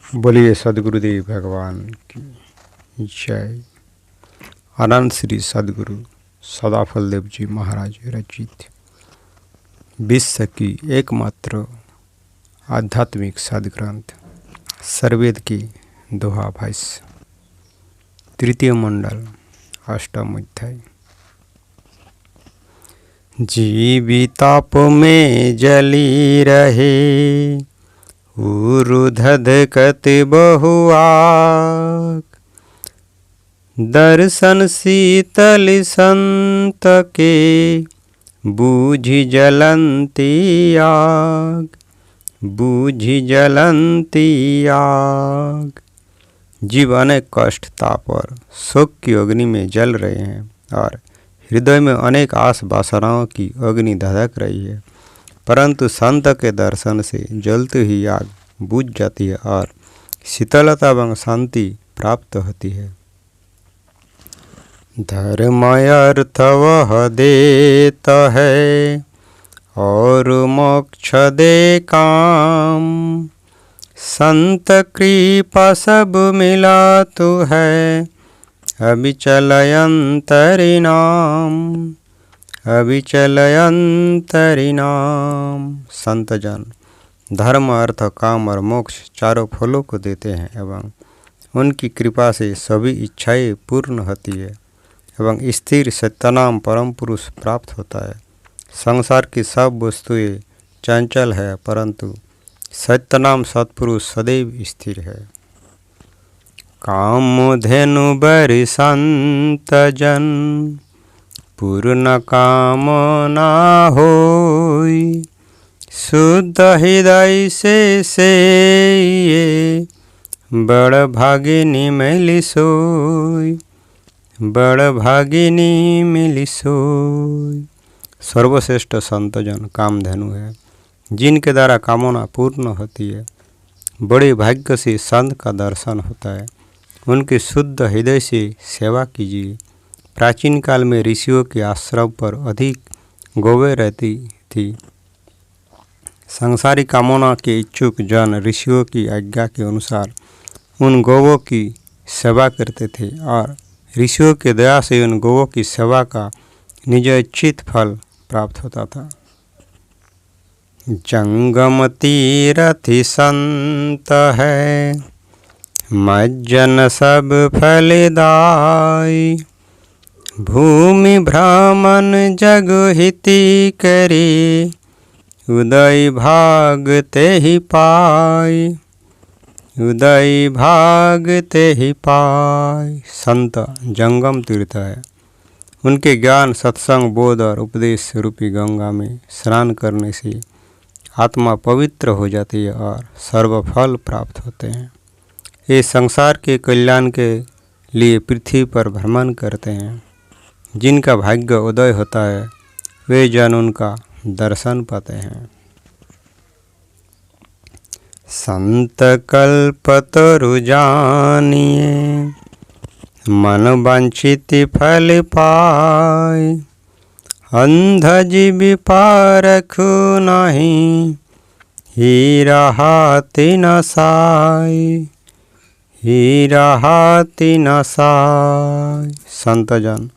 बोलिए सदगुरुदेव भगवान की जय। आनंद श्री सदगुरु सदाफल देव जी महाराज रचित विश्व की एकमात्र आध्यात्मिक सदग्रंथ सर्वेद की दोहा भाष्य तृतीय मंडल अष्टम अध्याय। जीविताप में जली रहे उरुधधकत बहुआग, दर्शन शीतल संत के बूझि जलंती आग, बूझि जलंती आग। जीव अनेक कष्ट ताप और शोक की अग्नि में जल रहे हैं और हृदय में अनेक आस वासनाओं की अग्नि धधक रही है, परंतु संत के दर्शन से जलती हुई आग बुझ जाती है और शीतलता एवं शांति प्राप्त होती है। धर्म अर्थ वह देता है और मोक्ष दे काम, संत कृपा सब मिला तो है अविचल अंतरिनाम, अविचल अंतरिनाम। संतजन धर्म अर्थ काम और मोक्ष चारों फलों को देते हैं एवं उनकी कृपा से सभी इच्छाएं पूर्ण होती है एवं स्थिर सत्यनाम परम पुरुष प्राप्त होता है। संसार की सब वस्तुएं चंचल है, परंतु सत्यनाम सत्पुरुष सदैव स्थिर है। कामधेनु बर संत जन पूर्ण कामना होई, शुद्ध हृदय से ये बड़ भागिनी मिली सोई, बड़ भागिनी मिली सोई। सर्वश्रेष्ठ संतजन कामधेनु है, जिनके द्वारा कामना पूर्ण होती है। बड़े भाग्य से संत का दर्शन होता है, उनके शुद्ध हृदय से सेवा कीजिए। प्राचीन काल में ऋषियों के आश्रम पर अधिक गौवें रहती थी। संसारी कामना के इच्छुक जन ऋषियों की आज्ञा के अनुसार उन गौवों की सेवा करते थे और ऋषियों के दया से उन गौवों की सेवा का निज इच्छित फल प्राप्त होता था। जंगम तीरथ संत है मज्जन सब फलदाई, भूमि भ्रमण जग हिति करे उदय भाग ते ही पाई, उदय भाग ते ही पाई। संत जंगम तीर्थ है, उनके ज्ञान सत्संग बोध और उपदेश रूपी गंगा में स्नान करने से आत्मा पवित्र हो जाती है और सर्वफल प्राप्त होते हैं। ये संसार के कल्याण के लिए पृथ्वी पर भ्रमण करते हैं। जिनका भाग्य उदय होता है वे जन उनका दर्शन पाते हैं। संत कल्पतरु जानिए मन वांछित फल पाए, अंध जीव पारखु नहीं हीरा हाथी न साई, हीरा हाथी न साई। संतजन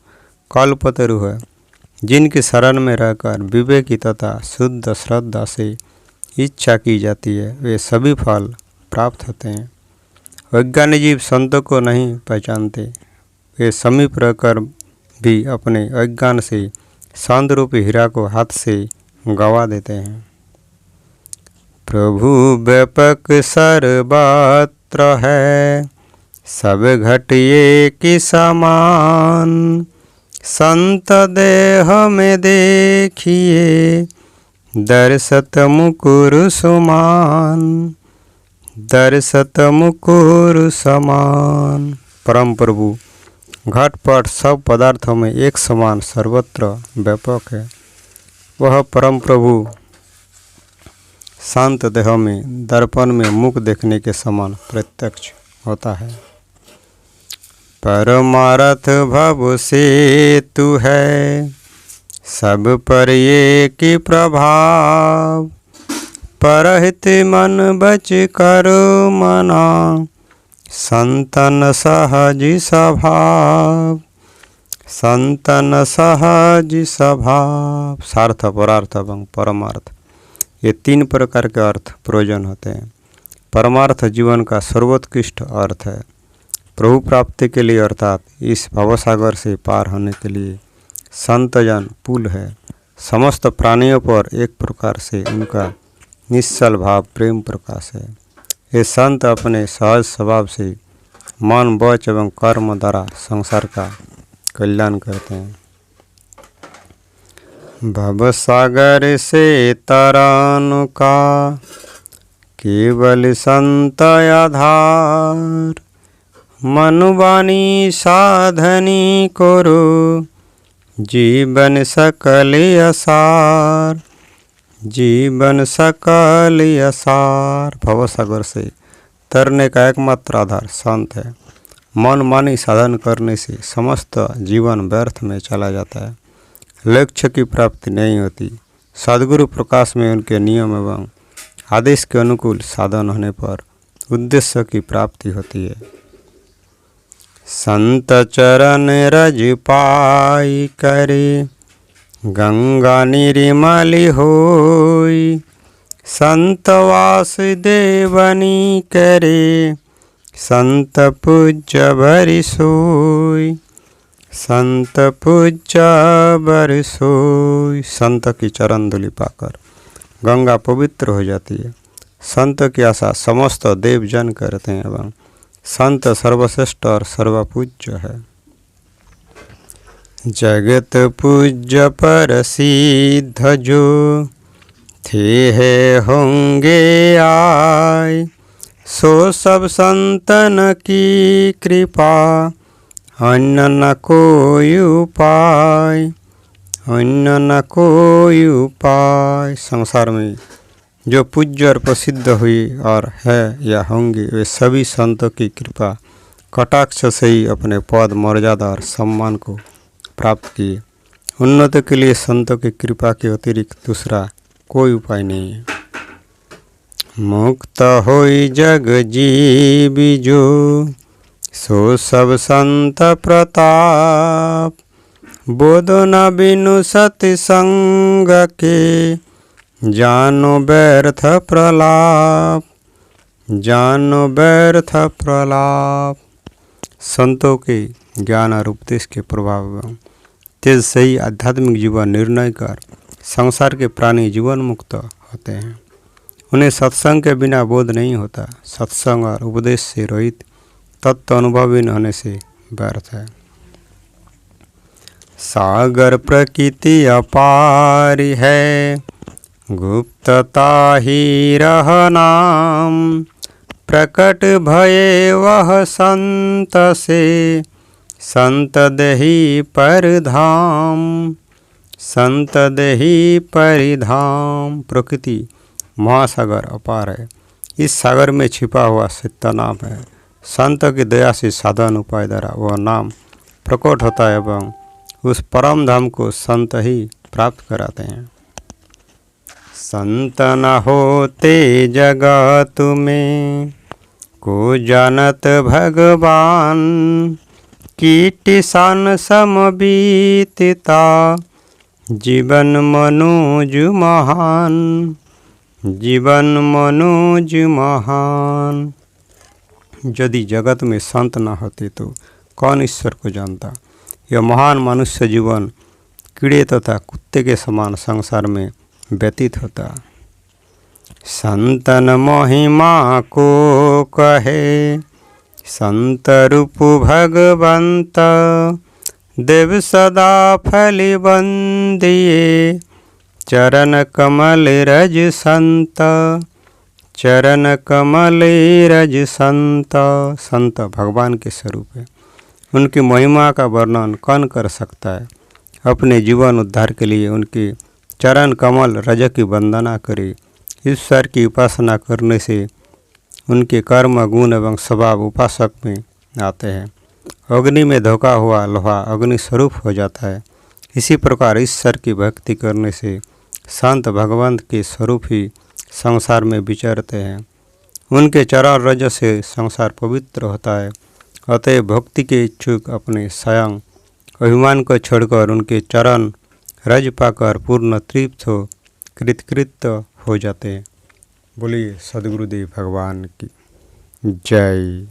कल्पतरु है, जिनकी शरण में रहकर विवेकी तथा शुद्ध श्रद्धा से इच्छा की जाती है, वे सभी फल प्राप्त होते हैं। वैज्ञानिक जीव संतों को नहीं पहचानते, वे समीप रहकर भी अपने अज्ञान से संत रूपी हीरा को हाथ से गंवा देते हैं। प्रभु व्यापक सर्वत्र है सब घटिए की समान, संत देह में देखिए दर्शत मुकुर समान, दर्शत मुकुर समान। परम प्रभु घटपट सब पदार्थों में एक समान सर्वत्र व्यापक है। वह परम प्रभु शांत देह में दर्पण में मुख देखने के समान प्रत्यक्ष होता है। परमारथ भव सेतु है सब पर ये की प्रभाव, परहित मन बच करो मना, संतन सहज स्वभाव, संतन सहज स्वभाव। सार्थ, परार्थ एवं परमार्थ, ये 3 प्रकार के अर्थ प्रयोजन होते हैं। परमार्थ जीवन का सर्वोत्कृष्ट अर्थ है। प्रभु प्राप्ति के लिए अर्थात इस भवसागर से पार होने के लिए संतजन पुल है। समस्त प्राणियों पर एक प्रकार से उनका निश्चल भाव प्रेम प्रकाश है। ये संत अपने सहज स्वभाव से मन वच एवं कर्म द्वारा संसार का कल्याण करते हैं। भवसागर से तरानु का केवल संत आधार, मनुवाणी साधनी करो जीवन सकल असार, जीवन सकल असार। भवसागर से तरने का एकमात्र आधार संत है। मन मानी साधन करने से समस्त जीवन व्यर्थ में चला जाता है, लक्ष्य की प्राप्ति नहीं होती। सद्गुरु प्रकाश में उनके नियम एवं आदेश के अनुकूल साधन होने पर उद्देश्य की प्राप्ति होती है। संत चरण रज पाई करे गंगा निर्मल होई, संत वासुदेवनी करे संत पूज्य भरि सोई, संत पूज्य भरि सोई। संत की चरण धूलि पाकर गंगा पवित्र हो जाती है। संत की आशा समस्त देवजन करते हैं एवं संत सर्वश्रेष्ठ और सर्वपूज्य है। जगत पूज्य पर सिद्ध जो थे है होंगे आए, सो सब संतन की कृपा अन्य न कोई उपाय, अन्य न कोई उपाय। संसार में जो पूज्य और प्रसिद्ध हुई और है या होंगे वे सभी संतों की कृपा कटाक्ष से ही अपने पद मर्यादा और सम्मान को प्राप्त किए। उन्नति के लिए संतों की कृपा के अतिरिक्त दूसरा कोई उपाय नहीं है। मुक्त होई जग जीवी जो, सो सब संत प्रताप, बोध न बिनु सत्संग के, जानो व्यर्थ प्रलाप, जानो व्यर्थ प्रलाप। संतों के ज्ञान और उपदेश के प्रभाव एवं तेज से ही आध्यात्मिक जीवन निर्णय कर संसार के प्राणी जीवन मुक्त होते हैं। उन्हें सत्संग के बिना बोध नहीं होता। सत्संग और उपदेश से रहित तत्व अनुभवी न होने से व्यर्थ है। सागर प्रकृति अपार है, गुप्तता ही रह नाम, प्रकट भये वह संत से, संत देहि परिधाम, संत देहि परिधाम। प्रकृति महासागर अपार है, इस सागर में छिपा हुआ सत्य नाम है। संत की दया से साधन उपाय द्वारा वह नाम प्रकट होता है एवं उस परम धाम को संत ही प्राप्त कराते हैं। संत न होते जगत में, को जानत भगवान, कीट सान सम बीतता, जीवन मनोज महान, जीवन मनोज महान। यदि जगत में संत न होते तो कौन ईश्वर को जानता। यह महान मनुष्य जीवन कीड़े तथा कुत्ते के समान संसार में व्यतीत होता। संतन महिमा को कहे, संत रूप भगवंत, देव सदा फल बंदिए, चरण कमल रज संत, चरण कमल रज संत। संत भगवान के स्वरूप है, उनकी महिमा का वर्णन कौन कर सकता है। अपने जीवन उद्धार के लिए उनके चरण कमल रज की वंदना करे। ईश्वर की उपासना करने से उनके कर्म गुण एवं स्वभाव उपासक में आते हैं। अग्नि में धोखा हुआ लोहा अग्नि स्वरूप हो जाता है। इसी प्रकार ईश्वर की भक्ति करने से संत भगवंत के स्वरूप ही संसार में विचरते हैं। उनके चरण रज से संसार पवित्र होता है। अतः भक्ति के इच्छुक अपने स्वयं अभिमान को छोड़कर उनके चरण रज पाकर पूर्ण तृप्त हो कृतकृत्य हो जाते हैं। बोलिए सद्गुरुदेव भगवान की जय।